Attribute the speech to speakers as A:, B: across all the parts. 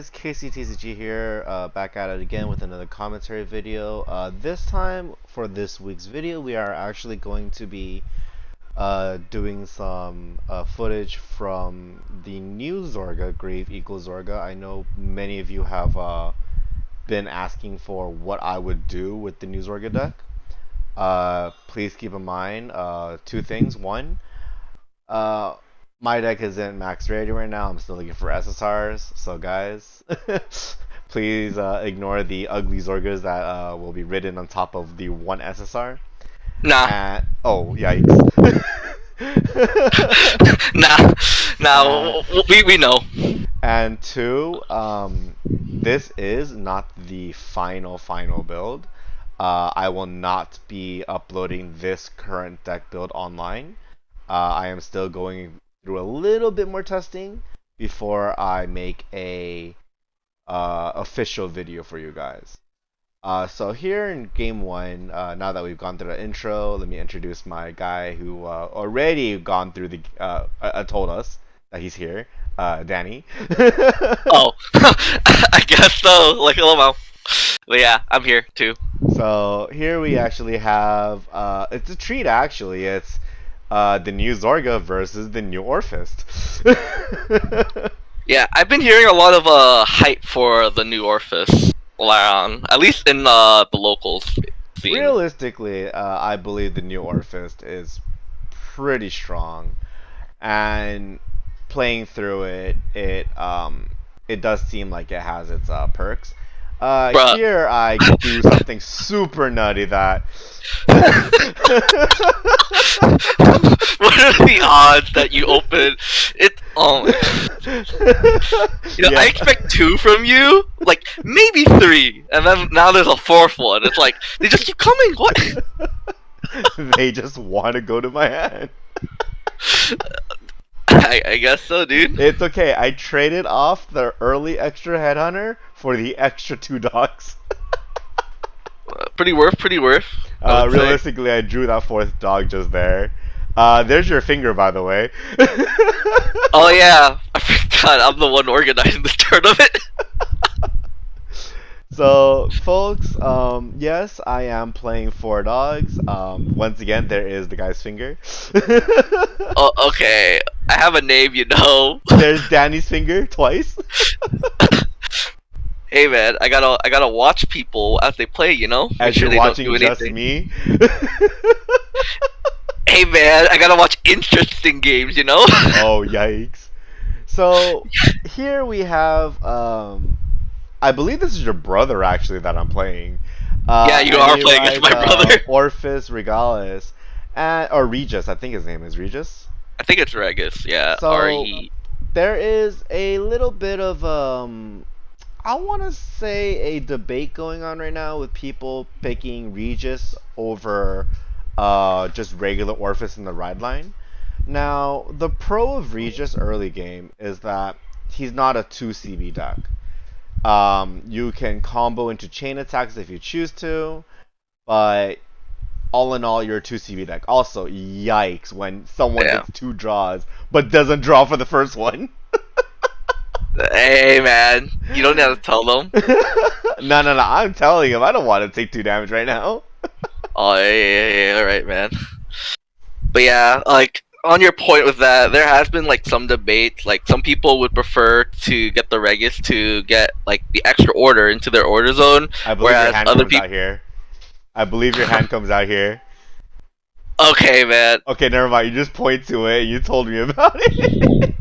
A: It's KCTCG here, back at it again with another commentary video. This time, for this week's video, we are actually going to be doing some footage from the new Zorga, Grave Equals Zorga. I know many of you have been asking for what I would do with the new Zorga deck. Please keep in mind two things. One, uh, my deck isn't max ready right now. I'm still looking for SSRs. So guys, please ignore the ugly Zorgas that will be written on top of the one SSR.
B: Nah,
A: And oh yikes.
B: nah,
A: and,
B: nah. We know.
A: and two, this is not the final build. I will not be uploading this current deck build online. I am still going through a little bit more testing before I make a official video for you guys. So here in game one, now that we've gone through the intro, let me introduce my guy who already gone through the told us that he's here, Danny.
B: Oh, I guess so. Like a little. But yeah, I'm here too.
A: So here we actually have it's a treat actually. It's the new Zorga versus the new Orfist.
B: Yeah, I've been hearing a lot of hype for the new Orfist, Laural, at least in the locals scene.
A: Realistically, I believe the new Orfist is pretty strong, and playing through it, it does seem like it has its perks.
B: Bruh.
A: Here I do something super nutty that.
B: What are the odds that you open it? Oh man. You know, I expect 2 from you, like maybe 3, and then now there's a 4th one. It's like they just keep coming. What?
A: They just want to go to my hand.
B: I guess so, dude.
A: It's okay. I traded off the early extra headhunter for the extra 2 dogs.
B: Pretty worth.
A: Realistically, I drew that 4th dog just there. There's your finger, by the way.
B: Oh yeah, I forgot. I'm the one organizing this tournament.
A: So, folks, yes, I am playing 4 dogs. Once again, there is the guy's finger.
B: Oh, okay. I have a name, you know.
A: There's Danny's finger twice.
B: Hey man, I gotta watch people as they play, you know.
A: As
B: Make sure
A: you're
B: they
A: watching
B: don't do
A: just
B: anything.
A: me.
B: Hey man, I gotta watch interesting games, you know.
A: Oh yikes! So here we have, I believe this is your brother actually that I'm playing.
B: Yeah, you
A: And
B: are
A: he
B: playing as
A: rides,
B: my brother.
A: Orfist Regalis, and or Regis. I think his name is Regis.
B: I think it's Regis. Yeah,
A: So
B: Re.
A: there is a little bit of I want to say a debate going on right now with people picking Regis over just regular Orphis in the ride line. Now, the pro of Regis early game is that he's not a 2 CB deck. You can combo into chain attacks if you choose to, but all in all, you're a 2 CB deck. Also, yikes when someone
B: Yeah.
A: hits 2 draws but doesn't draw for the first one.
B: Hey man, you don't have to tell them.
A: No, I'm telling him I don't want to take 2 damage right now.
B: Oh yeah, all right, man. But yeah, like on your point with that, there has been like some debate. Like some people would prefer to get the Regis to get like the extra order into their order zone,
A: I believe your
B: whereas
A: hand
B: other
A: comes out
B: people.
A: here. I believe your hand comes out here.
B: Okay, man.
A: Okay, never mind. You just point to it. You told me about it.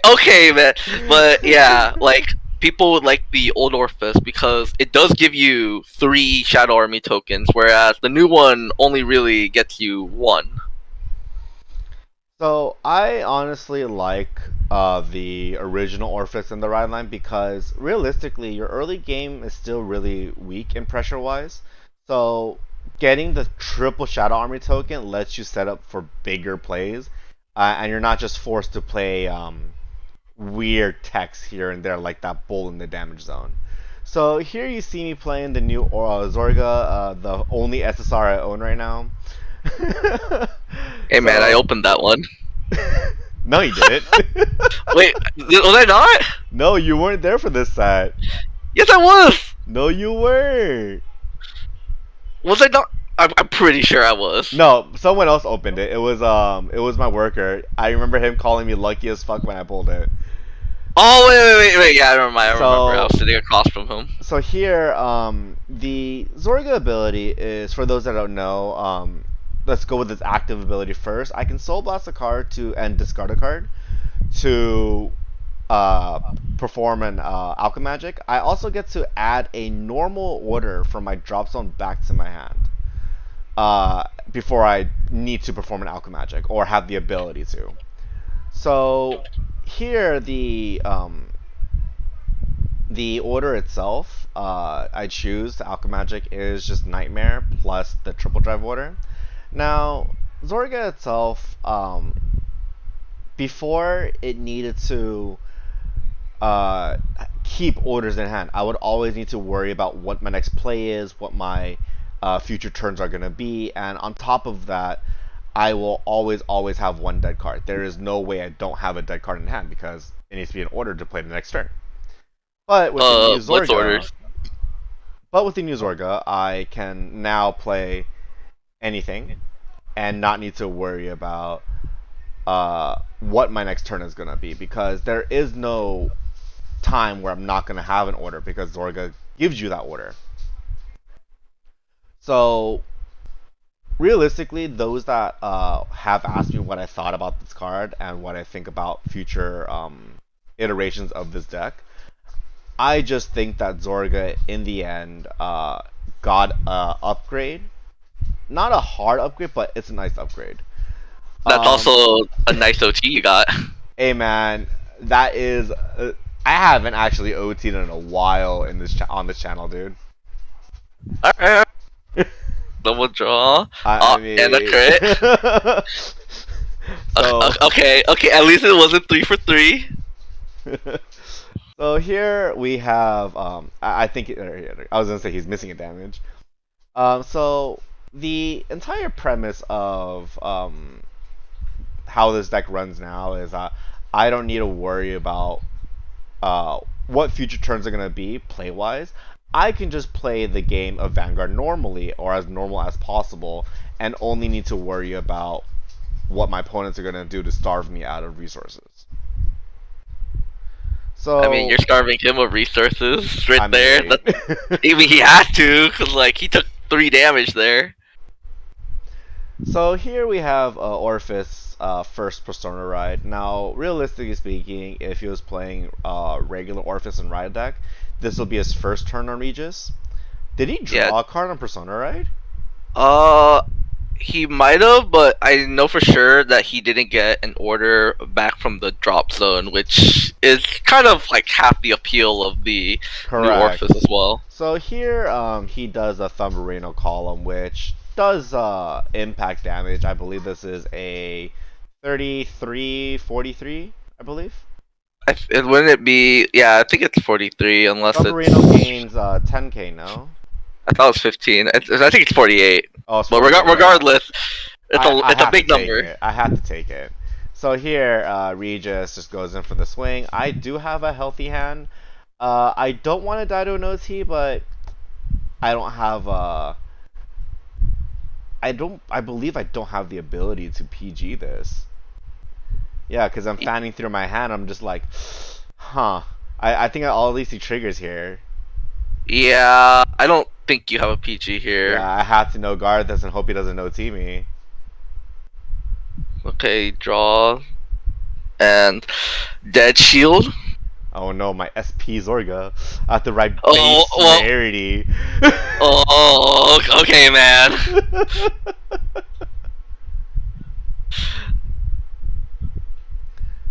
B: Okay, man. But yeah, like people would like the old Orfist because it does give you 3 Shadow Army tokens, whereas the new one only really gets you 1.
A: So I honestly like the original Orphis in the ride line because realistically, your early game is still really weak in pressure wise. So getting the triple Shadow Army token lets you set up for bigger plays, and you're not just forced to play weird techs here and there like that bull in the damage zone. So here you see me playing the new Zorga, the only SSR I own right now.
B: Hey, man, I
A: So
B: opened that one.
A: No, you didn't.
B: Wait, was I not?
A: No, you weren't there for this set.
B: Yes, I was.
A: No, you were.
B: Was I not? I'm pretty sure I was.
A: No, someone else opened it. It was my worker. I remember him calling me lucky as fuck when I pulled it.
B: Oh wait. Yeah, I remember. I remember. I
A: So
B: was sitting across from him.
A: so here, the Zorga ability is, for those that don't know, let's go with its active ability first. I can soul blast a card to and discard a card to uh, perform an alchemy magic. I also get to add a normal order from my drop zone back to my hand before I need to perform an alchemy magic or have the ability to. So here, the order itself, I choose the alchemy magic is just Nightmare plus the triple drive order. Now, Zorga itself, before it needed to uh, keep orders in hand, I would always need to worry about what my next play is, what my future turns are going to be, and on top of that, I will always have one dead card. There is no way I don't have a dead card in hand because it needs to be in order to play the next turn. But with the new
B: What's
A: Zorga,
B: orders?
A: I can now play anything and not need to worry about what my next turn is gonna be because there is no time where I'm not gonna have an order because Zorga gives you that order. So realistically, those that have asked me what I thought about this card and what I think about future iterations of this deck, I just think that Zorga, in the end, got a upgrade. Not a hard upgrade, but it's a nice upgrade.
B: That's
A: Um,
B: also a nice OT you got.
A: hey man, that is. I haven't actually OT'd in a while in on this channel, dude.
B: Alright. Double draw.
A: I
B: And a
A: mean,
B: crit.
A: so
B: Okay. At least it wasn't 3 for 3.
A: so here we have. I think I was gonna say he's missing a damage. So the entire premise of how this deck runs now is I don't need to worry about what future turns are going to be play wise. I can just play the game of Vanguard normally or as normal as possible and only need to worry about what my opponents are going to do to starve me out of resources.
B: I mean,
A: So,
B: you're starving him of resources right
A: I
B: there.
A: mean,
B: I mean, he has to, because, like, he took 3 damage there.
A: so here we have Orfist's first Persona ride. Now, realistically speaking, if he was playing regular Orfist and ride deck, this will be his first turn on Regis. Did he
B: Yeah.
A: draw a card on Persona ride?
B: Uh, he might have, but I know for sure that he didn't get an order back from the drop zone, which is kind of like half the appeal of the new
A: Correct.
B: Orphis as well.
A: So here, he does a Thumbarino column, which does impact damage. I believe this is a 33-43, I believe.
B: Wouldn't it be? Yeah, I think it's 43, unless
A: Thumbarino
B: it's.
A: gains 10k, no?
B: I thought it was 15. I think it's 48.
A: Oh, it's
B: But
A: 48, yeah.
B: regardless,
A: I
B: it's a
A: have to
B: big
A: take
B: number.
A: it. I have to take it. So here, Regis just goes in for the swing. I do have a healthy hand. I don't want to die to an OT, but I don't have I believe I don't have the ability to PG this. Yeah, because I'm fanning through my hand. I'm just like, huh. I think all at least he triggers here.
B: Yeah, I don't think you have a PG here.
A: Yeah, I have to know guard this and hope he doesn't OT me.
B: Okay, draw. And Dead Shield.
A: Oh no, my SP Zorga. I have to write
B: Oh,
A: base
B: well.
A: rarity.
B: Oh, okay, man.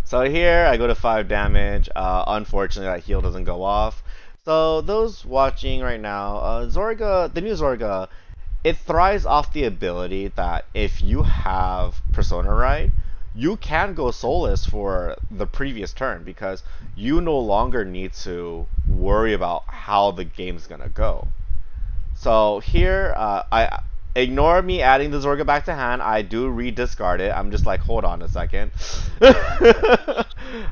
A: So here I go to 5 damage. Unfortunately, that heal doesn't go off. So those watching right now, Zorga, the new Zorga, it thrives off the ability that if you have Persona Ride, you can go soulless for the previous turn because you no longer need to worry about how the game's gonna go. So here, ignore me adding the Zorga back to hand. I do re-discard it. I'm just like, hold on a second.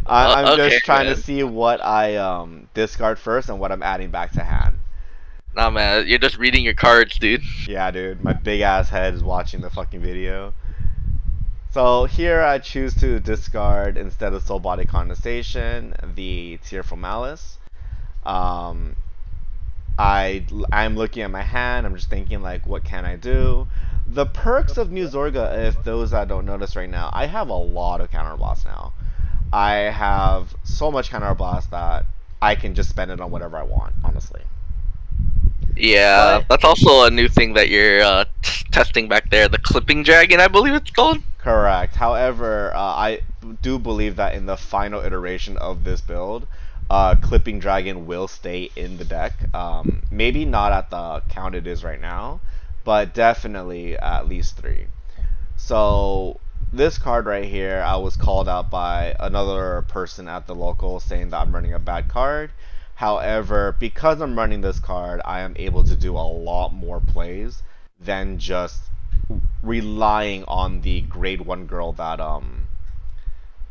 A: I'm
B: Okay,
A: just trying to
B: man.
A: see what I discard first and what I'm adding back to hand.
B: Nah, man, you're just reading your cards, dude.
A: Yeah, dude, my big ass head is watching the fucking video. So here I choose to discard instead of Soul Body Condensation the Tearful Malice. Um, I'm looking at my hand. I'm just thinking like, what can I do? The perks of New Zorga, if those that don't notice right now, I have a lot of counterblast now. I have so much counterblast that I can just spend it on whatever I want, honestly.
B: Yeah,
A: But
B: that's also a new thing that you're testing back there. The clipping dragon, I believe it's called.
A: correct. However, I do believe that in the final iteration of this build, Clipping Dragon will stay in the deck. Maybe not at the count it is right now, but definitely at least 3. So this card right here, I was called out by another person at the local saying that I'm running a bad card. However, because I'm running this card, I am able to do a lot more plays than just relying on the grade 1 girl that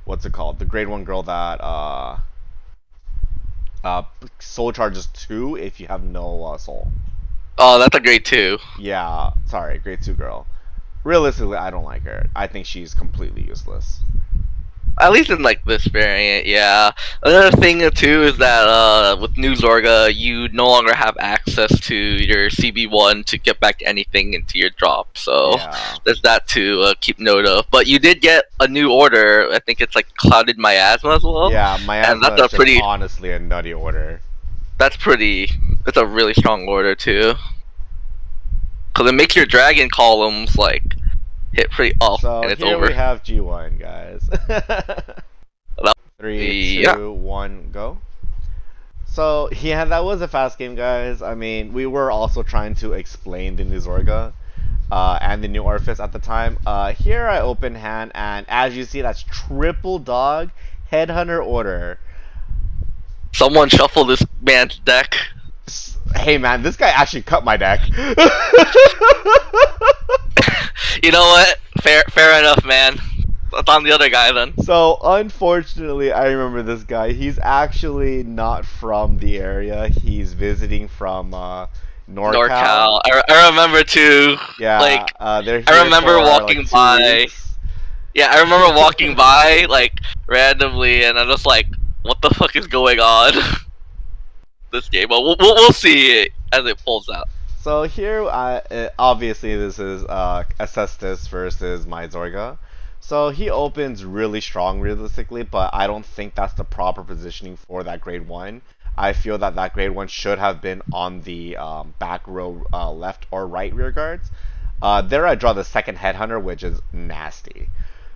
A: what's it called? The grade 1 girl that soul charges 2 if you have no soul.
B: Oh, that's a great two.
A: Yeah, sorry, grade 2 girl. Realistically, I don't like her. I think she's completely useless.
B: At least in like this variant, yeah. Another thing too is that with New Zorga, you no longer have access to your CB1 to get back anything into your drop. So
A: Yeah.
B: there's that to keep note of. But you did get a new order. I think it's like Clouded Miasma as well.
A: Yeah,
B: And
A: Miasma
B: that's
A: is
B: a
A: just
B: pretty.
A: honestly a nutty order.
B: That's pretty. It's a really strong order too. Cause it makes your dragon columns like hit pretty. Oh,
A: So
B: and it's
A: here
B: over.
A: we have G1, guys.
B: That-
A: 3,
B: yeah.
A: 2, 1, go. So yeah, that was a fast game, guys. I mean, we were also trying to explain the new Zorga and the new Orfist at the time. Here I open hand, and as you see, that's triple dog headhunter order.
B: Someone shuffle this man's deck.
A: Hey man, this guy actually cut my deck.
B: You know what? Fair enough, man. That's on the other guy then.
A: So unfortunately, I remember this guy. He's actually not from the area. He's visiting from NorCal.
B: I remember too.
A: Yeah,
B: Like
A: they're here
B: I remember
A: for
B: walking
A: like 2
B: by.
A: weeks.
B: Yeah, I remember walking by like randomly, and I'm just like, "What the fuck is going on?" This game, but we'll see it as it pulls out.
A: So here, obviously, this is Acestus versus my Zorga. So he opens really strong, realistically, but I don't think that's the proper positioning for that grade 1. I feel that that grade 1 should have been on the back row left or right rear guards. There I draw the second Headhunter, which is nasty.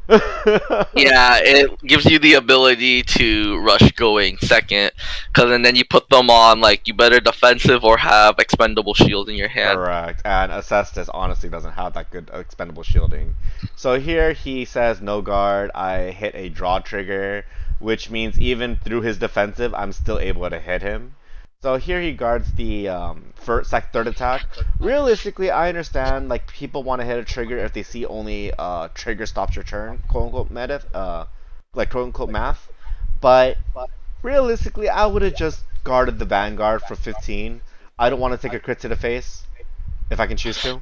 B: Yeah, it gives you the ability to rush going second, cause and then you put them on like you better defensive or have expendable shield in your hand.
A: Correct. And Acestus honestly doesn't have that good expendable shielding. So here he says no guard. I hit a draw trigger, which means even through his defensive, I'm still able to hit him. So here he guards the third attack. Realistically, I understand like people want to hit a trigger if they see only trigger stops your turn, quote unquote meta, like quote unquote math. But realistically, I would have just guarded the Vanguard for 15. I don't want to take a crit to the face if I can choose to.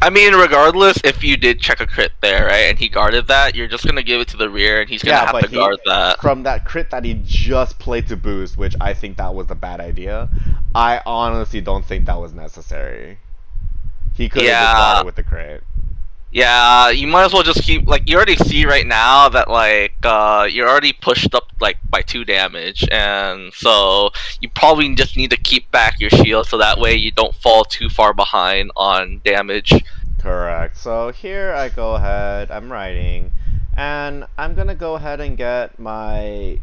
B: I mean, regardless, if you did check a crit there, right, and he guarded that, you're just gonna give it to the rear, and he's gonna
A: Yeah,
B: have
A: but
B: to guard that.
A: from that crit that he just played to boost, which I think that was a bad idea. I honestly don't think that was necessary. He could have just got
B: Yeah,
A: it with the crit.
B: yeah. You might as well just keep like you already see right now that like you're already pushed up like by 2 damage, and so you probably just need to keep back your shield so that way you don't fall too far behind on damage.
A: Correct. So here I go ahead, I'm writing, and I'm gonna go ahead and get my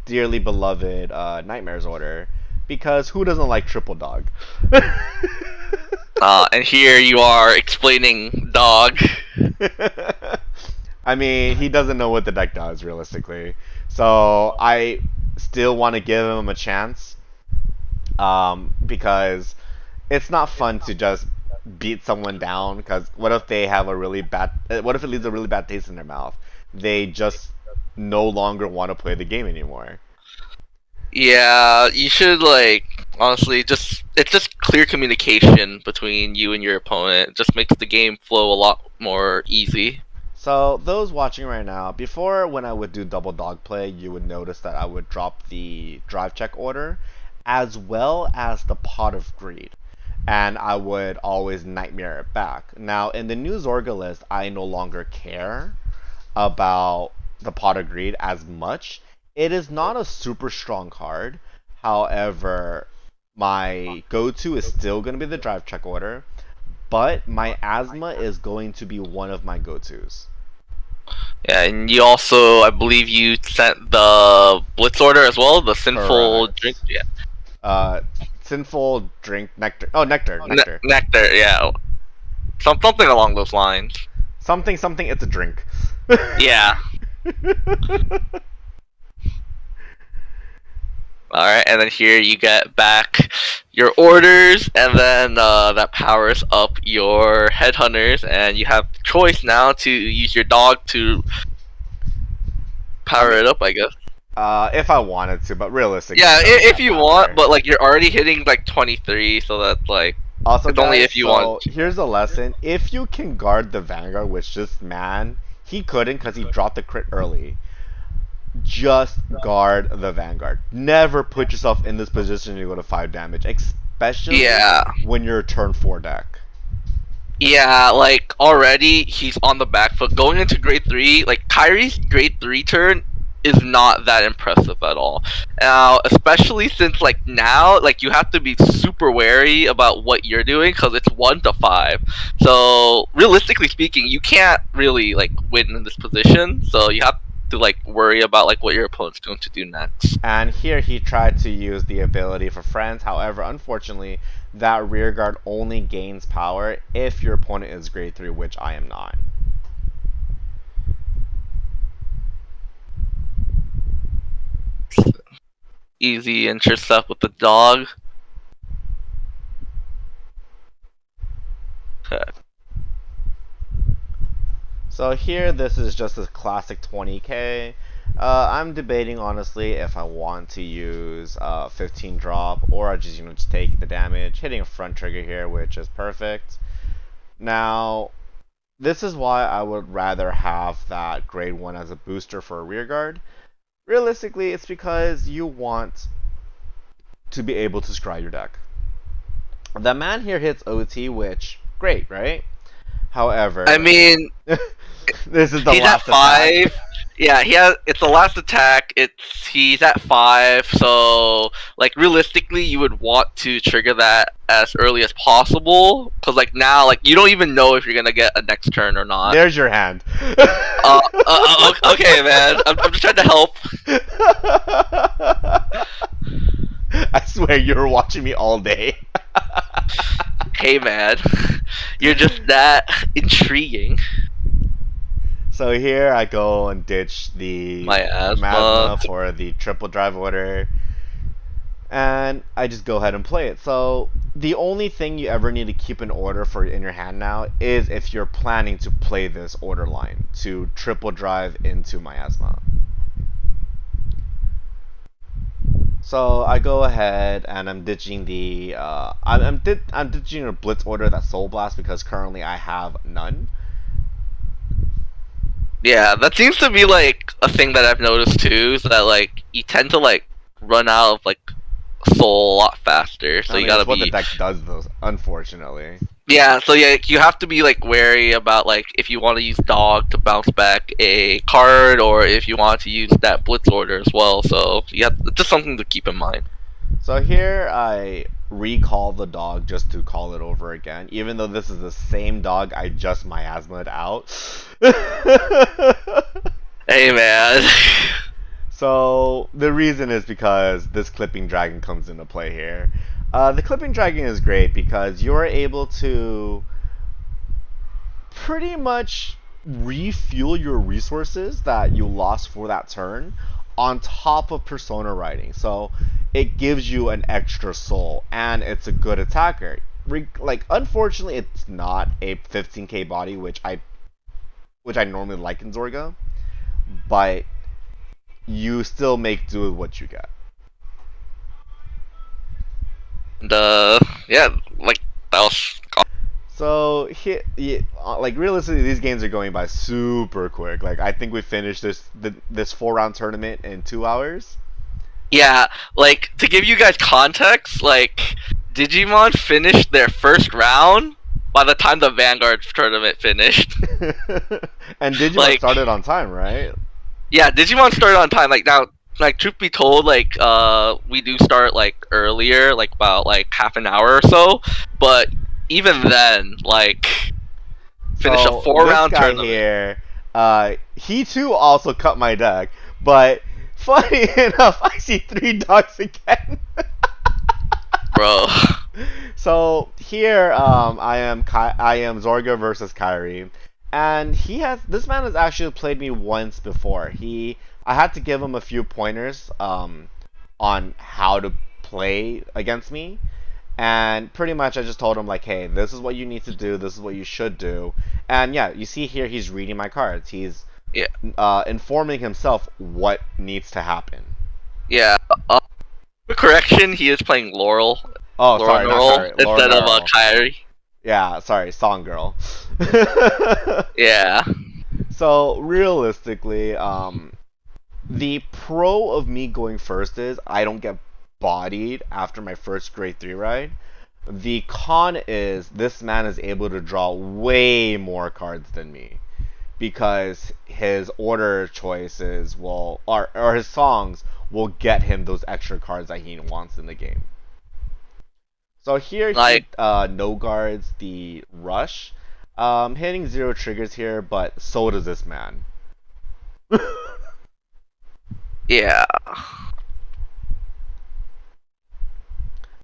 A: dearly beloved Nightmares order, because who doesn't like triple dog?
B: And here you are explaining dog.
A: I mean, he doesn't know what the deck does, realistically. So I still want to give him a chance, because it's not fun to just beat someone down, because what if they have a really bad, what if it leaves a really bad taste in their mouth? They just no longer want to play the game anymore.
B: Yeah, you should like honestly just it's just clear communication between you and your opponent. It just makes the game flow a lot more easy.
A: So those watching right now, before when I would do double dog play, you would notice that I would drop the drive check order as well as the pot of greed. And I would always nightmare it back. Now in the new Zorga list, I no longer care about the pot of greed as much. It is not a super strong card. However, my go-to is still going to be the drive check order, but my asthma is going to be one of my go-tos.
B: Yeah, and you also I believe you sent the blitz order as well, the sinful drink.
A: Correct.
B: Yeah.
A: Uh, Sinful drink nectar. Oh, nectar, nectar.
B: Nectar, yeah. Something along those lines.
A: Something, something. It's a drink.
B: Yeah. All right, and then here you get back your orders, and then that powers up your headhunters, and you have the choice now to use your dog to
A: I
B: power
A: mean,
B: it up, I guess.
A: if I wanted to, but realistically,
B: Yeah,
A: it doesn't
B: if
A: that
B: you want,
A: matter.
B: but like you're already hitting like 23, so that's like
A: Also,
B: it's only
A: guys,
B: if you want.
A: so here's a lesson. If you can guard the Vanguard, which this man, he couldn't because he dropped the crit early. Just guard the Vanguard. Never put yourself in this position to go to 5 damage, especially
B: Yeah,
A: when you're turn 4 deck.
B: yeah, like already he's on the back foot. Going into grade 3, like Kyrie's grade 3 turn is not that impressive at all. Now, especially since like now, like you have to be super wary about what you're doing because it's 1 to 5. So realistically speaking, you can't really like win in this position. So you have to like worry about like what your opponent's going to do next.
A: And here he tried to use the ability for friends. However, unfortunately, that rear guard only gains power if your opponent is grade 3, which I am not.
B: Easy intercept with the dog.
A: So here, this is just a classic 20k. I'm debating honestly if I want to use 15 drop or I just take the damage, hitting a front trigger here, which is perfect. Now, this is why I would rather have that grade 1 as a booster for a rear guard. Realistically, it's because you want to be able to scry your deck. The man here hits OT, which, great, right? However,
B: I mean,
A: this is the
B: he's at
A: last attack.
B: 5. Yeah, he has. It's the last attack. He's at 5. So like realistically, you would want to trigger that as early as possible. Cause like now, like you don't even know if you're gonna get a next turn or not.
A: There's your hand.
B: Okay, man. I'm just trying to help.
A: I swear you were watching me all day.
B: Hey, man. You're just that intriguing.
A: So here I go and ditch the
B: My asthma.
A: Masma for the triple drive order. And I just go ahead and play it. So the only thing you ever need to keep in order for in your hand now is if you're planning to play this order line to triple drive into miasma. So I go ahead and I'm ditching the I'm ditching a blitz order that's soul blast because currently I have none.
B: Yeah, that seems to be like a thing that I've noticed too. Is that like you tend to like run out of like soul a lot faster. So
A: I
B: you
A: mean,
B: gotta
A: it's what the
B: be
A: deck does, though. Unfortunately.
B: yeah. So yeah, you have to be like wary about like if you want to use dog to bounce back a card or if you want to use that blitz order as well. So yeah, it's just something to keep in mind.
A: So here I recall the dog just to call it over again, even though this is the same dog I just miasma'd out.
B: Hey man.
A: So the reason is because this clipping dragon comes into play here. The clipping dragon is great because you're able to pretty much refuel your resources that you lost for that turn on top of persona writing. So it gives you an extra soul and it's a good attacker. like unfortunately it's not a 15k body, which I normally like in Zorga, but you still make do with what you get.
B: And yeah, like that was.
A: So like realistically, these games are going by super quick. Like I think we finished this 4 round tournament in 2 hours.
B: Yeah, like to give you guys context, like Digimon finished their first round by the time the Vanguard tournament finished.
A: And Digimon
B: Like,
A: started on time, right?
B: yeah, Digimon started on time. Like now, like truth be told, like we do start like earlier, like about like half an hour or so. But even then, like finished a
A: So
B: four
A: this
B: round
A: guy
B: tournament,
A: here, he too also cut my deck, but funny enough, I see 3 dogs again.
B: bro.
A: So here, I am Zorga versus Kyrie, and this man has actually played me once before. I had to give him a few pointers, on how to play against me, and pretty much I just told him like, hey, this is what you need to do, this is what you should do, and yeah, you see here he's reading my cards. He's
B: Yeah,
A: informing himself what needs to happen.
B: yeah. Quick correction: he is playing Laurel,
A: Oh,
B: Laurel
A: sorry, not
B: Neural
A: Kyrie, Laura
B: instead of
A: Neural.
B: Kyrie.
A: Yeah, sorry, Song Girl.
B: Yeah.
A: So realistically, the pro of me going first is I don't get bodied after my first grade 3 ride. The con is this man is able to draw way more cards than me because his order choices or his songs will get him those extra cards that he wants in the game. So here he
B: Like,
A: no guards the rush, hitting 0 triggers here, but so does this man.
B: yeah.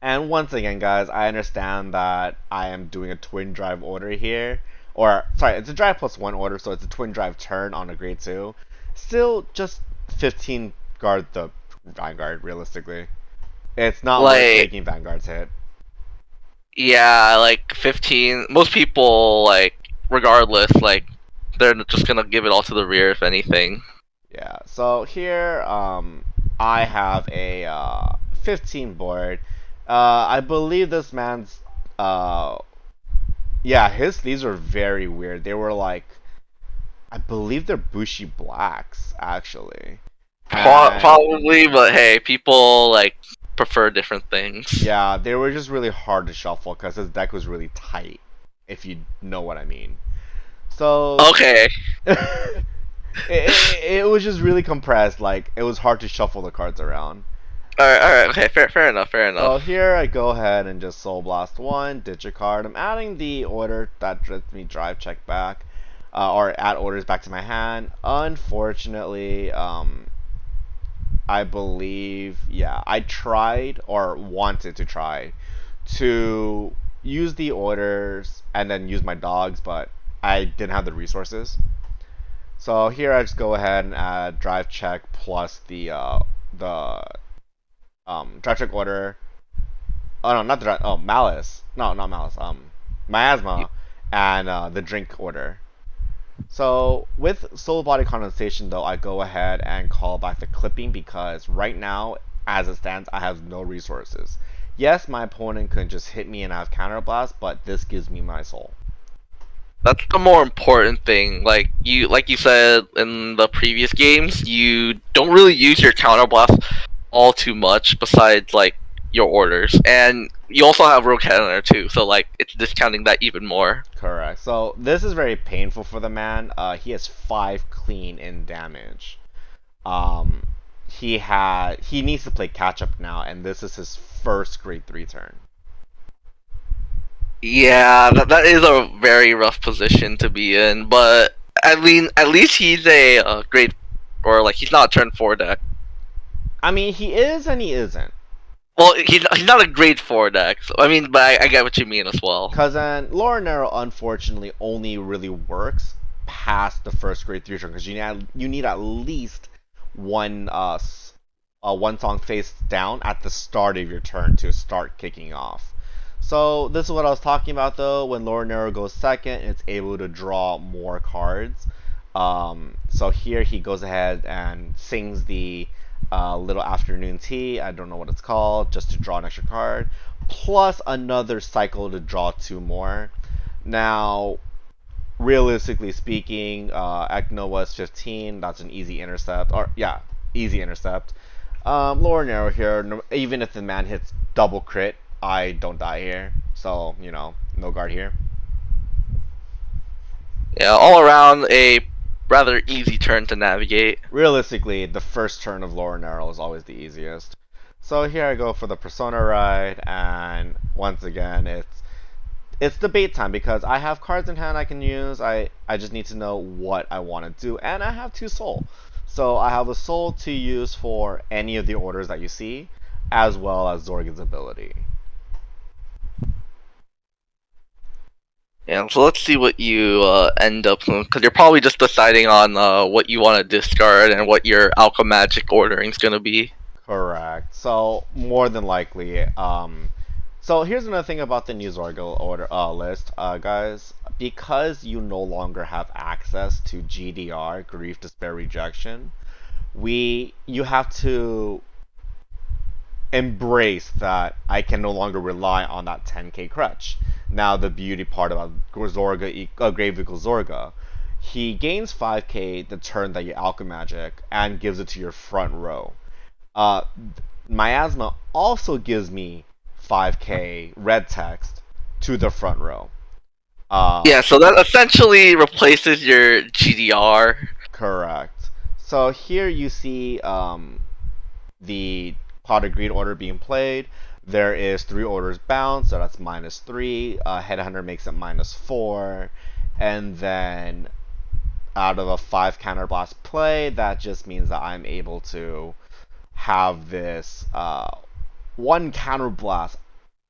A: And once again, guys, I understand that I am doing a twin drive order here. Or, sorry, it's a drive plus 1 order, so it's a twin drive turn on a grade 2. Still, just 15 guard the Vanguard, realistically. It's not worth
B: Like,
A: taking Vanguard's hit.
B: yeah, like 15. Most people, like, regardless, like, they're just gonna give it all to the rear, if anything.
A: Yeah, so here, I have a 15 board. I believe this man's, uh, yeah, these are very weird. They were like, I believe they're Bushi Blacks, actually. And
B: Probably, but hey, people, like, prefer different things.
A: yeah, they were just really hard to shuffle because his deck was really tight, if you know what I mean. So,
B: Okay.
A: it was just really compressed, like, it was hard to shuffle the cards around.
B: Alright, okay, fair enough, fair
A: So
B: enough.
A: here I go ahead and just Soul Blast 1, ditch a card. I'm adding the order that lets me drive check back, or add orders back to my hand. Unfortunately, I believe, yeah, I tried or wanted to try to use the orders and then use my dogs, but I didn't have the resources. So here I just go ahead and add drive check plus the drive check order. Oh no, not the drive. Oh, malice. No, not malice. Miasma and the drink order. So with soul body condensation though, I go ahead and call back the clipping because right now, as it stands, I have no resources. Yes, my opponent could just hit me and I have counterblast, but this gives me my soul.
B: That's the more important thing. Like you said in the previous games, you don't really use your counterblast all too much. Besides, like your orders, and you also have rogue cannoner too. So like it's discounting that even more.
A: Correct. So this is very painful for the man. He has 5 clean in damage. Um, he needs to play catch up now, and this is his first grade 3 turn.
B: Yeah, that is a very rough position to be in. But I mean, at least he's a great, or like he's not a turn four deck.
A: I mean, he is and he isn't.
B: Well, he's not a grade four deck. So, I mean, but I get what you mean as well.
A: Because then Laural unfortunately only really works past the first grade 3 turn because you need at least one song face down at the start of your turn to start kicking off. So this is what I was talking about though. When Laural goes second, it's able to draw more cards. So here he goes ahead and sings the little afternoon tea. I don't know what it's called, just to draw an extra card, plus another cycle to draw two more. Now, realistically speaking, Ekno was 15. That's an easy intercept, or yeah, easy intercept. Lower narrow here. Even if the man hits double crit, I don't die here. So no guard here.
B: Yeah, all around a rather easy turn to navigate.
A: Realistically, the first turn of lower narrow is always the easiest. So here I go for the Persona ride, and once again, it's debate time because I have cards in hand I can use. I just need to know what I want to do, and I have two soul. So I have a soul to use for any of the orders that you see, as well as Zorga's ability.
B: Yeah, so let's see what you end up with, because you're probably just deciding on what you want to discard and what your alchemagic ordering is going to be.
A: Correct. So more than likely, so here's another thing about the new Zorga order list, guys. Because you no longer have access to GDR, Grief, Despair, Rejection, you have to embrace that I can no longer rely on that 10k crutch. Now the beauty part about Zorga, Grave equals Zorga, he gains 5k the turn that you Alchemagic and gives it to your front row. Uh, Miasma also gives me 5k red text to the front row.
B: Yeah, so that essentially replaces your GDR.
A: Correct. So here you see the Pot of Greed order being played. There is 3 orders bound, so that's -3. Headhunter makes it -4. And then out of a 5 counterblast play, that just means that I'm able to have this 1 counterblast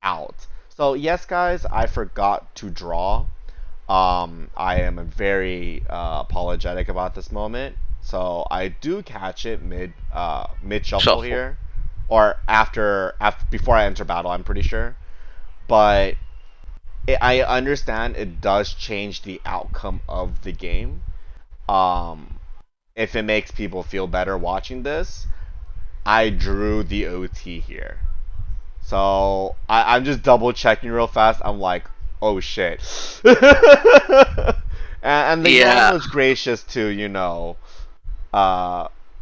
A: out. So yes, guys, I forgot to draw. I am very apologetic about this moment. So I do catch it mid shuffle here, or after before I enter battle. I'm pretty sure, but I understand it does change the outcome of the game. If it makes people feel better watching this, I drew the OT here. So I'm just double checking real fast. I'm like, oh shit. And the man was gracious to,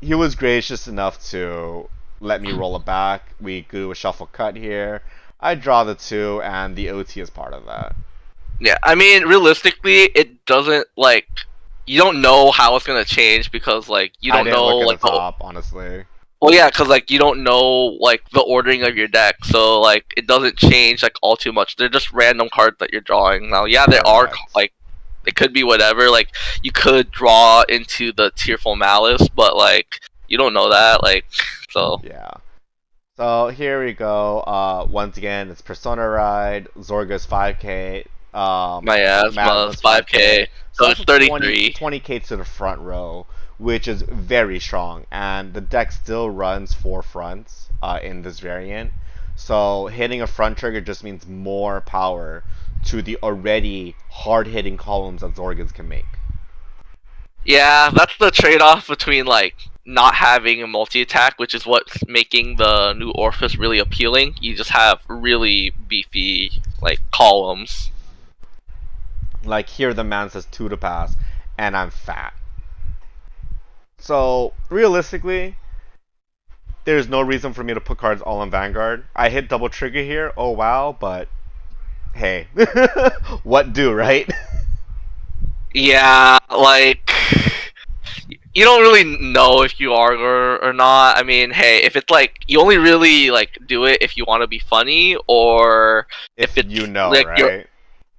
A: he was gracious enough to let me roll it back. We do a shuffle cut here. I draw the 2, and the OT is part of that.
B: Yeah, I mean, realistically, it doesn't, like, you don't know how it's gonna change because, like, you don't know,
A: look
B: like,
A: at the top, honestly.
B: Well, yeah, because, like, you don't know, like, the ordering of your deck, so, like, it doesn't change, like, all too much. They're just random cards that you're drawing. Now, yeah, there are, like, it could be whatever, like, you could draw into the Tearful Malice, but, like, you don't know that, like, so.
A: Yeah. So, here we go. Once again, it's Persona Ride, Zorga's 5k,
B: Miasma's 5k, so it's 33.
A: 20k to the front row, which is very strong, and the deck still runs 4 fronts in this variant. So hitting a front trigger just means more power to the already hard-hitting columns that Zorgans can make.
B: Yeah, that's the trade-off between, like, not having a multi-attack, which is what's making the new Orfist really appealing. You just have really beefy, like, columns.
A: Like here the man says 2 to pass, and I'm fat. So, realistically, there's no reason for me to put cards all in Vanguard. I hit double trigger here, oh wow, but hey, what do, right?
B: Yeah, like, you don't really know if you are or not. I mean, hey, if it's like, you only really, like, do it if you want to be funny, or if it's, like,
A: right?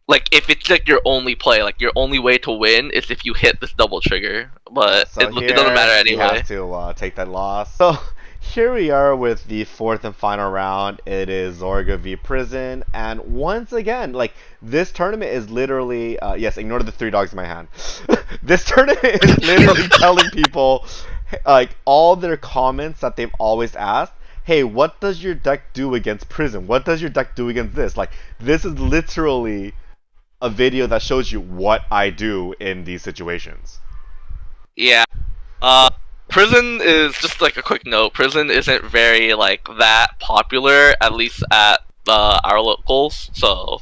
B: Like, if it's, like, your only play, like, your only way to win is if you hit this double trigger. But
A: so
B: it doesn't matter anyway.
A: You have to take that loss. So, here we are with the 4th and final round. It is Zorga v Prison. And once again, like, this tournament is literally, yes, ignore the 3 dogs in my hand. This tournament is literally telling people, like, all their comments that they've always asked. hey, what does your deck do against prison? What does your deck do against this? Like, this is literally a video that shows you what I do in these situations.
B: Yeah.
A: So,
B: Prison is just like a quick note. Prison isn't very like that popular, at least at our locals. So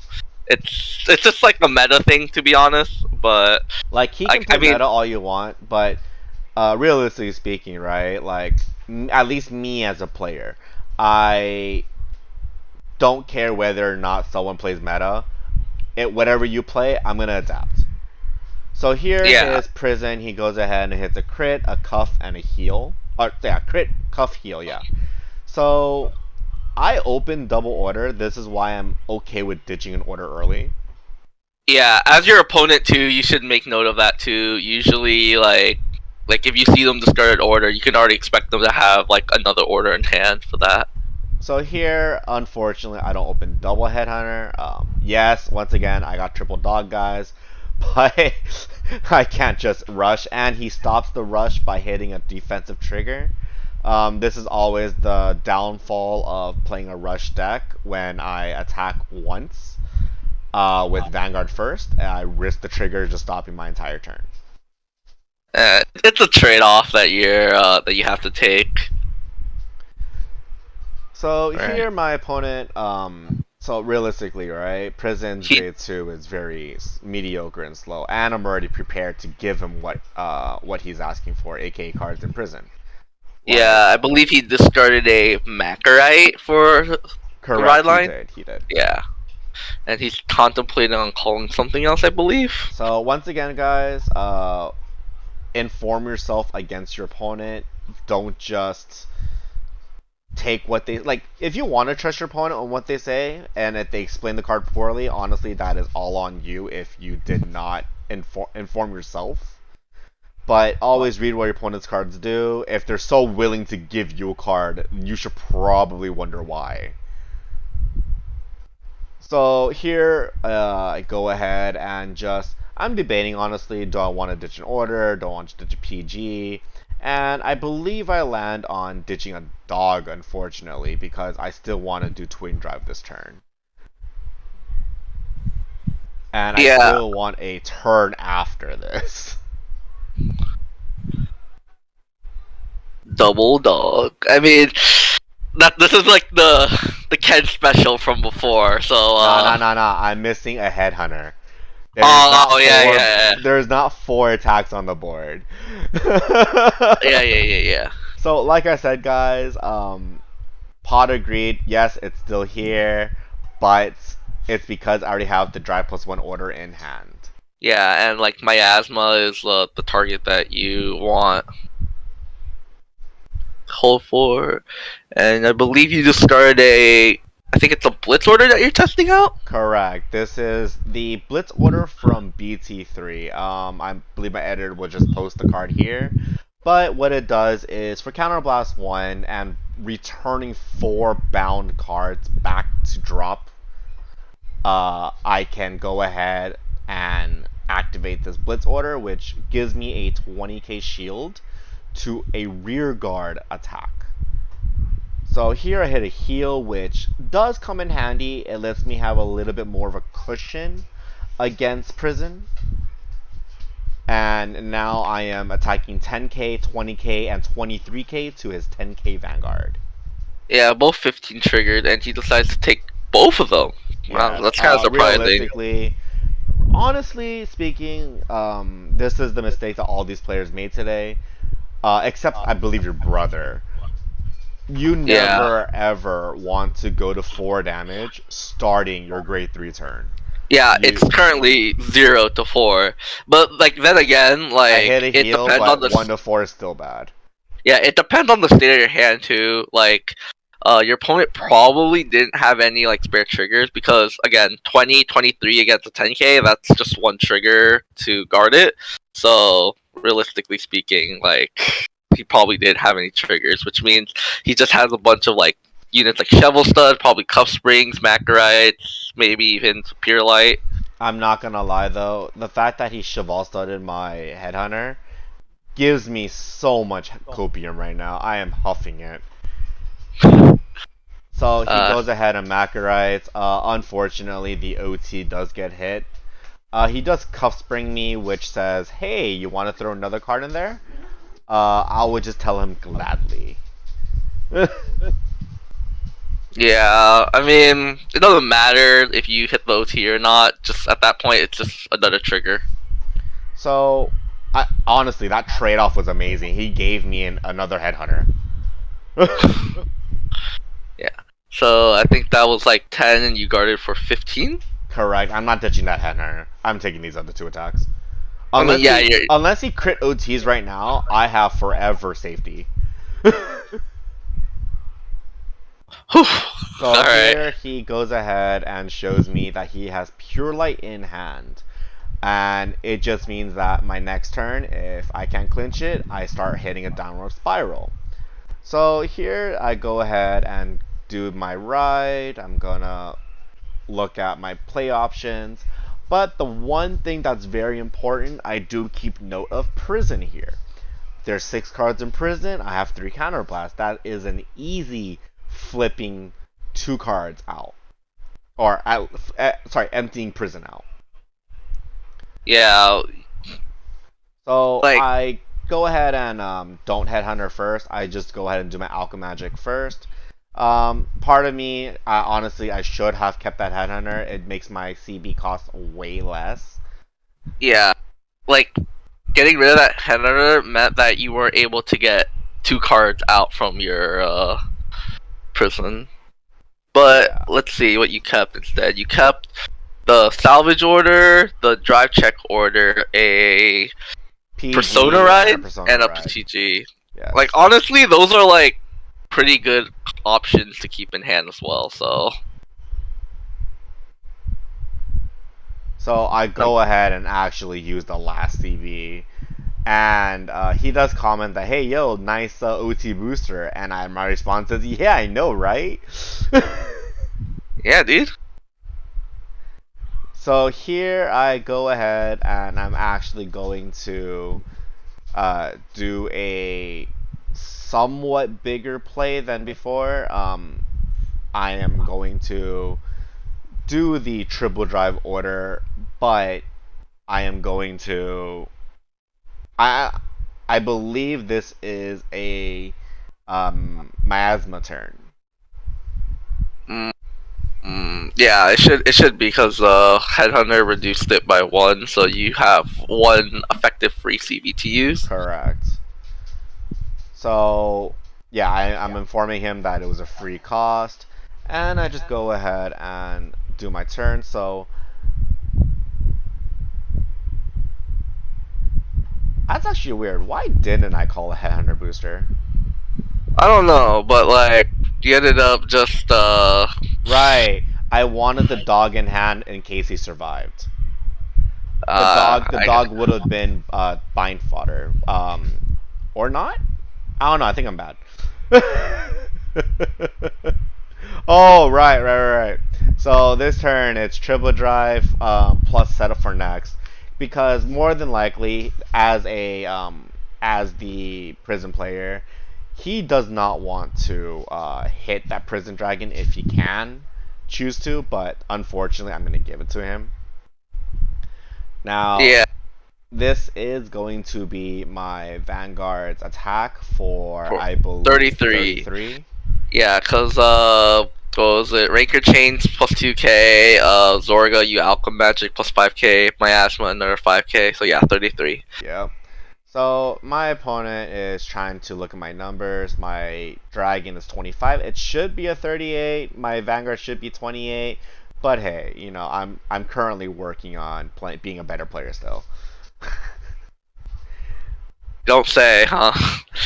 B: it's just like a meta thing, to be honest. But
A: like, he can
B: I
A: play
B: mean,
A: meta all you want, but realistically speaking, right? Like, at least me as a player, I don't care whether or not someone plays meta. Whatever you play, I'm gonna adapt. So here,
B: yeah,
A: his prison, he goes ahead and hits a crit, a cuff, and a heal. Or yeah, crit, cuff, heal. Yeah. So I open double order. This is why I'm okay with ditching an order early.
B: yeah. As your opponent too, you should make note of that too. Usually, like if you see them discard an order, you can already expect them to have like another order in hand for that.
A: So here, unfortunately, I don't open double headhunter. Yes, once again, I got triple dog guys, but I can't just rush. And he stops the rush by hitting a defensive trigger. This is always the downfall of playing a rush deck when I attack once with Vanguard first, and I risk the trigger just stopping my entire turn.
B: It's a trade-off that you have to take.
A: So
B: Right.
A: here, my opponent, so realistically, right, Prison's
B: He,
A: grade 2 is very mediocre and slow, and I'm already prepared to give him what he's asking for, aka cards in Prison. Like,
B: yeah, I believe he discarded a Macarite for the ride
A: correct,
B: line.
A: he did.
B: Yeah, and he's contemplating on calling something else, I believe.
A: So once again, guys, inform yourself against your opponent. Don't just take what they like. If you want to trust your opponent on what they say, and if they explain the card poorly, honestly, that is all on you if you did not inform yourself. But always read what your opponent's cards do. If they're so willing to give you a card, you should probably wonder why. So here, I go ahead and just, I'm debating honestly, do I want to ditch an order, do I want to ditch a PG? And I believe I land on ditching a dog, unfortunately, because I still want to do Twin Drive this turn. And I
B: Yeah,
A: still want a turn after this.
B: double dog. I mean, that this is like the Ken special from before. So
A: Nah. I'm missing a headhunter. There's not
B: yeah,
A: four.
B: yeah,
A: There's not four attacks on the board.
B: yeah.
A: So, like I said, guys, Pot agreed. Yes, it's still here, but it's because I already have the drive plus one order in hand.
B: Yeah, and like miasma is the target that you want hold for, and I believe you discard a. I think it's a blitz order that you're testing out.
A: Correct. This is the Blitz order from BT3. I believe my editor will just post the card here. But what it does is for Counterblast 1 and returning 4 bound cards back to drop, I can go ahead and activate this Blitz order, which gives me a 20k shield to a rear guard attack. So here I hit a heal, which does come in handy. It lets me have a little bit more of a cushion against prison. And now I am attacking 10k, 20k, and 23k to his 10k Vanguard.
B: Yeah, both 15 triggered, and he decides to take both of them. Wow,
A: Yes,
B: that's kind of surprising.
A: realistically, honestly speaking, this is the mistake that all these players made today. Except, I believe, your brother. You
B: Yeah,
A: never ever want to go to 4 damage starting your grade 3 turn.
B: yeah,
A: You,
B: it's currently 0 to 4, but like then again,
A: I
B: like
A: hit a
B: it
A: heal,
B: depends on
A: but
B: the
A: 1 to 4 is still bad.
B: yeah, it depends on the state of your hand too. Like, your opponent probably didn't have any like spare triggers because again, 20, 23 against a 10k, that's just one trigger to guard it. So realistically speaking, like he probably didn't have any triggers, which means he just has a bunch of like units like Shovel Stud, probably Cuff Springs, Macarites, maybe even Superior Light.
A: I'm not gonna lie though, the fact that he Cheval studded my Headhunter gives me so much copium right now. I am huffing it. So he
B: Uh,
A: goes ahead and Macarites. Unfortunately, the OT does get hit. He does cuff spring me, which says, "Hey, you want to throw another card in there?" I would just tell him gladly.
B: yeah, I mean, it doesn't matter if you hit the OT or not. Just at that point, it's just another trigger.
A: So, honestly, that trade-off was amazing. He gave me another headhunter.
B: Yeah. So I think that was like 10, and you guarded for 15.
A: Correct. I'm not ditching that headhunter. I'm taking these other two attacks.
B: I mean, yeah, you're.
A: Unless he crit OTs right now, I have forever safety.
B: Whew.
A: So
B: All right.
A: here he goes ahead and shows me that he has Pure Light in hand. And it just means that my next turn, if I can't clinch it, I start hitting a downward spiral. So here I go ahead and do my ride. I'm gonna look at my play options. But the one thing that's very important, I do keep note of prison here. There's 6 cards in prison. I have 3 counterblast. That is an easy flipping 2 cards out, or sorry, emptying prison out.
B: Yeah,
A: So
B: like
A: I go ahead and don't headhunter first. I just go ahead and do my alchemagic first. Part of me, honestly, I should have kept that headhunter. It makes my CB cost way less.
B: yeah, like getting rid of that header meant that you were able to get 2 cards out from your prison. But
A: Yeah.
B: let's see what you kept instead. You kept the salvage order, the drive check order, a
A: PG
B: persona
A: and
B: ride,
A: a persona
B: and a
A: ride.
B: PG.
A: Yes.
B: Like honestly, those are like pretty good options to keep in hand as well.
A: So I go ahead and actually use the last CV. And he does comment that, hey, yo, nice OT booster. And my response is, yeah, I know, right?
B: yeah, dude.
A: So here I go ahead and I'm actually going to do a somewhat bigger play than before. I am going to do the triple drive order, but I am going to. I believe this is a miasma turn.
B: Yeah, it should because Headhunter reduced it by 1, so you have 1 effective free CV to use.
A: Correct. So yeah, I'm informing him that it was a free cost, and I just go ahead and do my turn. So that's actually weird. Why didn't I call a headhunter booster?
B: I don't know, but like you ended up just
A: Right. I wanted the dog in hand in case he survived. The
B: I
A: dog would have been bind fodder. Or not? I don't know. I think I'm bad. Oh, right. So this turn it's triple drive plus setup for next, because more than likely, as the prison player, he does not want to hit that prison dragon if he can choose to, but unfortunately, I'm gonna give it to him. Now,
B: yeah
A: this is going to be my Vanguard's attack for,
B: for
A: I believe,
B: 33.
A: 33.
B: Yeah, cause what was it? Raker chains plus 2k. Zorga you alchem magic plus 5k. Miasma another 5k. So yeah, 33.
A: Yep. So my opponent is trying to look at my numbers. My dragon is 25. It should be a 38. My Vanguard should be 28. But hey, I'm currently working on being a better player still.
B: Don't say, huh?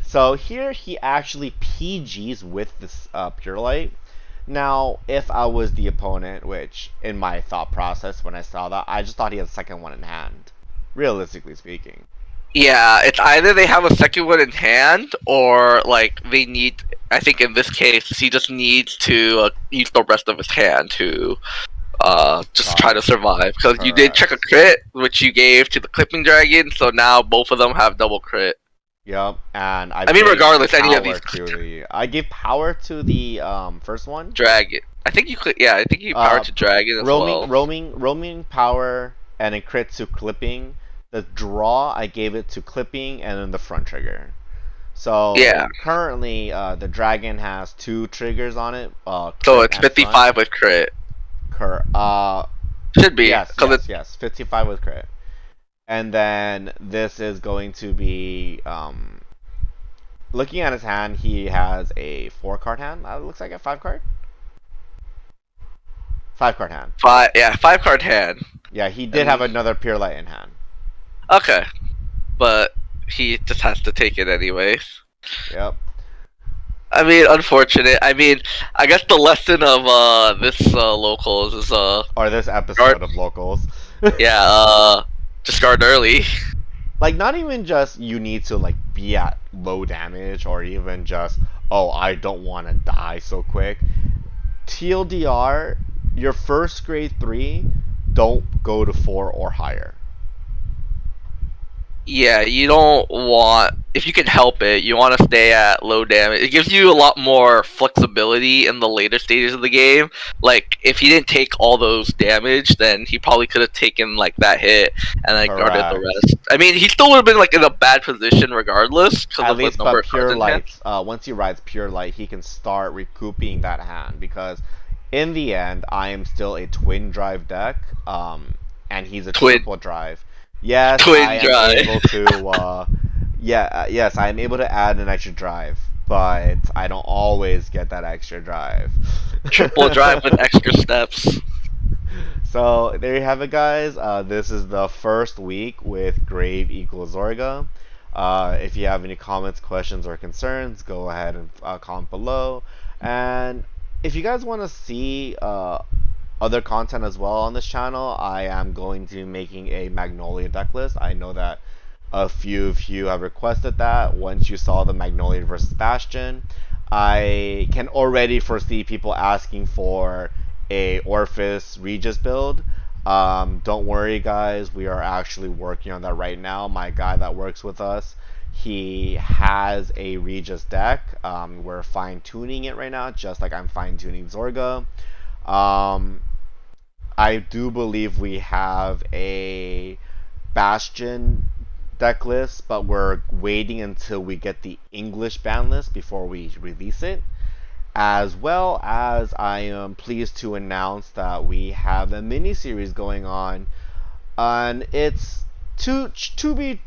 A: So here he actually PGs with this Pure Light. Now, if I was the opponent, which in my thought process when I saw that, I just thought he had a second one in hand, realistically speaking.
B: Yeah, it's either they have a second one in hand, or like they need. I think in this case, he just needs to use the rest of his hand to just try to survive. Because you did check a
A: Correct.
B: crit, which you gave to the clipping dragon, so now both of them have double crit.
A: Yep, and I
B: I mean,
A: gave
B: regardless, any of
A: power
B: these
A: to the. I gave power to the first one.
B: dragon. I think you could. Yeah, I think you power
A: Uh,
B: to dragon as well.
A: roaming power, and a crit to clipping. The draw I gave it to clipping, and then the front trigger.
B: Yeah.
A: So currently, the dragon has two triggers on it,
B: So
A: crit
B: it's
A: and front.
B: 55 with crit.
A: Cur- uh,
B: Should be
A: yes,
B: because
A: yes, yes. 55 with crit, and then this is going to be looking at his hand. He has a 4 card hand. It looks like a 5 card. 5 card hand.
B: five. Yeah, 5 card hand.
A: Yeah, he did have
B: And
A: another pure light in hand.
B: okay, but he just has to take it anyways.
A: Yep.
B: I mean, unfortunate. I mean, I guess the lesson of this locals is
A: Or this
B: guard.
A: episode of Locals.
B: Yeah, just guard early.
A: Like, not even just you need to like be at low damage, or even just, oh, I don't want to die so quick. TLDR, your first grade 3, don't go to 4 or higher.
B: Yeah, you don't want, if you can help it, you want to stay at low damage. It gives you a lot more flexibility in the later stages of the game. Like, if he didn't take all those damage, then he probably could have taken like that hit and like guarded the
A: Correct.
B: rest. I mean, he still would have been like in a bad position regardless because
A: At
B: of the
A: least,
B: number
A: but
B: of cards
A: Pure
B: in hand.
A: Lights, once he rides Pure Light, he can start recouping that hand, because in the end, I am still a twin drive deck, and he's a
B: Twin,
A: triple drive. Yes, I
B: twin
A: am
B: dry,
A: able to, yes, I am able to add an extra drive, but I don't always get that extra drive.
B: triple drive with extra steps.
A: So there you have it, guys. This is the first week with Grave equals Zorga. If you have any comments, questions, or concerns, go ahead and comment below. And if you guys want to see other content as well on this channel, I am going to be making a Magnolia deck list. I know that a few of you have requested that once you saw the Magnolia versus Bastion. I can already foresee people asking for a Orfist Regis build. Don't worry, guys. We are actually working on that right now. My guy that works with us, he has a Regis deck. We're fine tuning it right now, just like I'm fine tuning Zorga. Um, I do believe we have a Bastion deck list, but we're waiting until we get the English ban list before we release it. As well as, I am pleased to announce that we have a mini series going on, and it's to be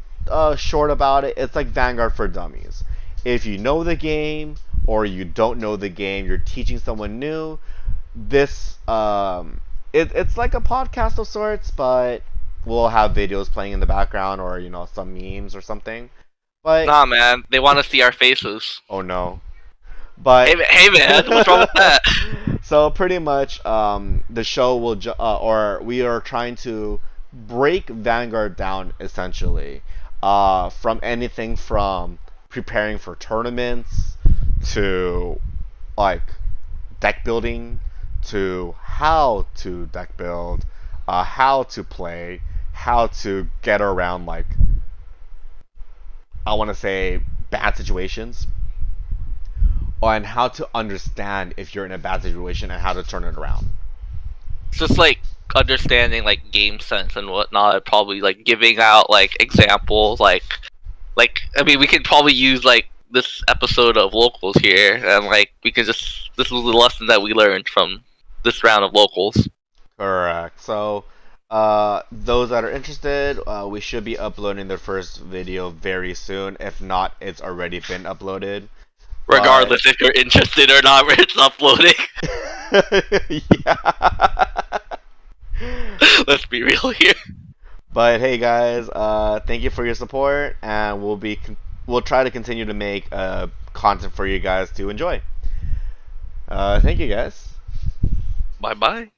A: short about it. It's like Vanguard for Dummies. If you know the game or you don't know the game, you're teaching someone new. This it's like a podcast of sorts, but we'll have videos playing in the background, or some memes or something. But
B: Nah, man, they want to see our faces.
A: oh no. But
B: Hey, man, what's wrong with that?
A: so pretty much, the show will or we are trying to break Vanguard down essentially, from anything from preparing for tournaments to like deck building, to how to deck build, how to play, how to get around, like, I want to say, bad situations, and how to understand if you're in a bad situation and how to turn it around.
B: It's just like understanding like game sense and whatnot. Probably like giving out like examples, like I mean, we could probably use like this episode of locals here, and like we can just, this was the lesson that we learned from this round of locals.
A: Correct. So, those that are interested, we should be uploading the first video very soon. If not, it's already been uploaded. But
B: Regardless if you're interested or not, where it's uploading.
A: yeah.
B: Let's be real here.
A: But hey, guys, thank you for your support, and we'll try to continue to make content for you guys to enjoy. Thank you, guys.
B: Bye bye.